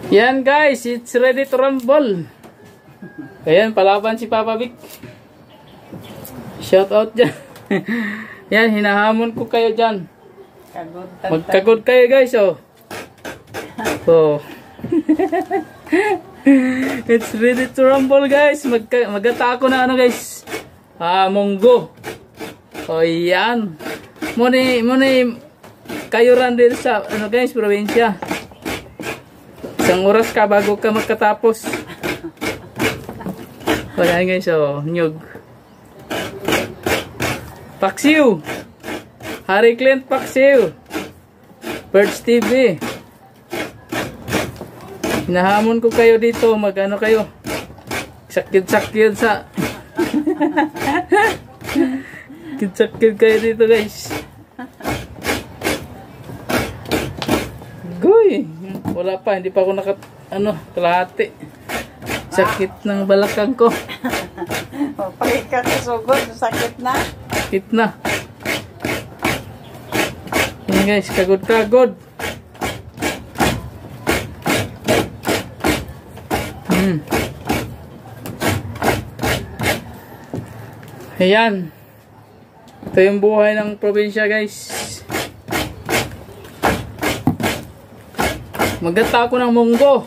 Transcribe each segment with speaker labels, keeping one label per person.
Speaker 1: Yan guys, it's ready to rumble. Ayan, palaban si Papa Vic. Shout out dyan. Yan, hinahamon ko kayo dyan. Magkagod kayo guys, oh. So, it's ready to rumble guys. Mag-atako na ano guys. Munggo. O yan. Muna kayo ran din sa ano guys, probinsya. Isang oras ka bago ka magkatapos. O yan guys, o nyug. Paksiw. Harry Clint Paksiw. Birds TV. Hinahamon ko kayo dito, mag-ano kayo. Sakit-sakit sa sakit kayo dito guys. Goy, wala pa, hindi pa ako kalahati. Sakit ng balakang ko.
Speaker 2: Pagka kasugod, sakit na.
Speaker 1: Sakit na. Yan guys, kagod-kagod. Ayan. Ito yung buhay ng probinsya guys. Magata ako ng munggo.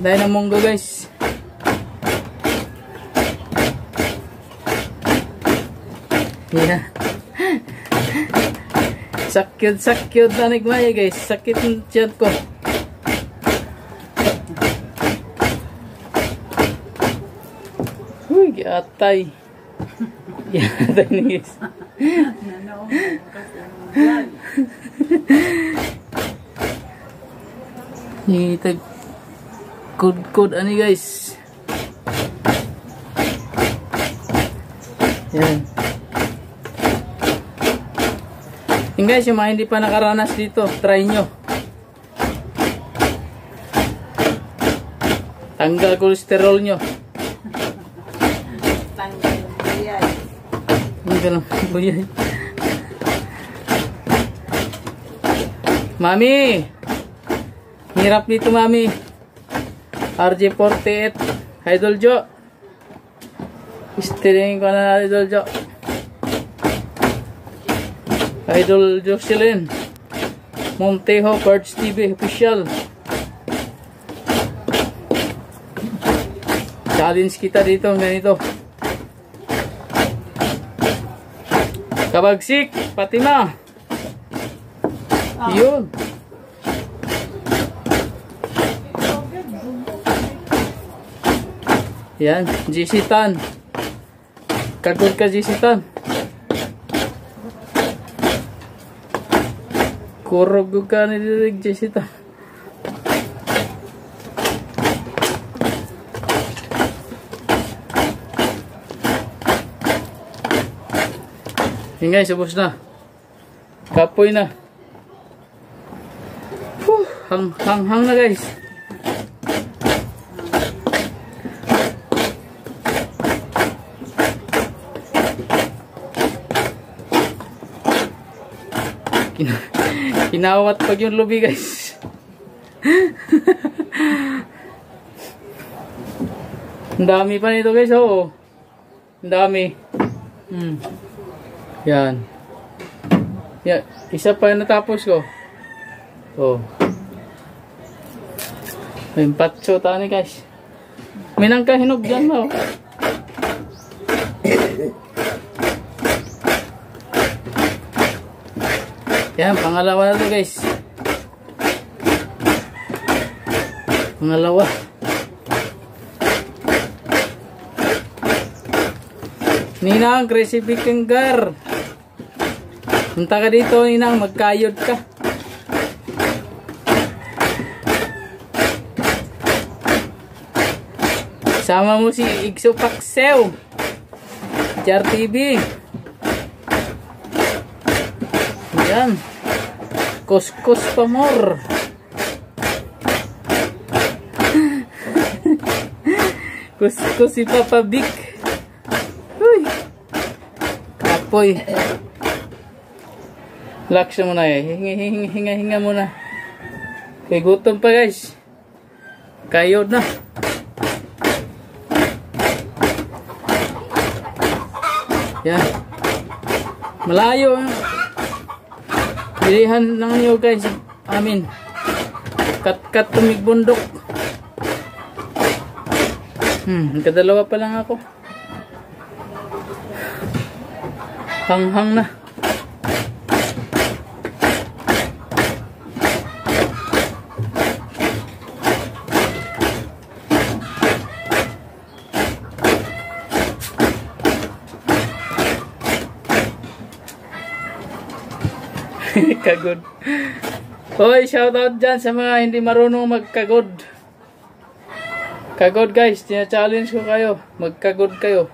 Speaker 1: Dahil ng munggo guys. Yeah. Sakit na nagmaya guys. Sakit ng tiyan ko. Uy, atay. Atay ni guys. Itag kud ani guys. Yan. Yung guys, yung mga hindi pa nakaranas dito, try nyo. Tanggal kolesterol nyo.
Speaker 2: Tanggal buyay.
Speaker 1: Tanggal buyay. Mami! Hirap dito mami. RJ48 Idol Jo. Istilingin ko na Idol Jo. Idol Jocelyn Montejo Birds TV official. Challenge kita dito ganito. Kabagsik Fatima. Yun. Yan, GC Tan. Kagod ka GC Tan. Kurog ka ni GC Tan. Yan guys, ubos na. Kapoy na. Hang na guys. Kinawat pag yung lubi guys. Ang dami pa nito guys, oo. Ang dami. Yan. Yan. Isa pa yung natapos ko. Oh. May patso tani guys. May nangkahinog dyan mo. Yan, pangalawa na to guys. Pangalawa. Ninang, crazy bikenggar. Punta ka dito, Ninang, magkayod ka. Sama mo si Igso Paksew. Jar TV. Yan. Kuskus Pamor. Kuskus si Papa Vic. Uy. Kapoy. Relax na muna eh. Hinga muna. Okay, gutom pa guys. Kayod na. Yan. Malayo. Bilihan lang niyo guys. Amin. Kat tumigbundok. Kadalawa pa lang ako. Hanghang na. Kagod. Hoy, shoutout dyan sa mga hindi marunong magkagod. Kagod guys, tina-challenge ko kayo. Magkagod kayo.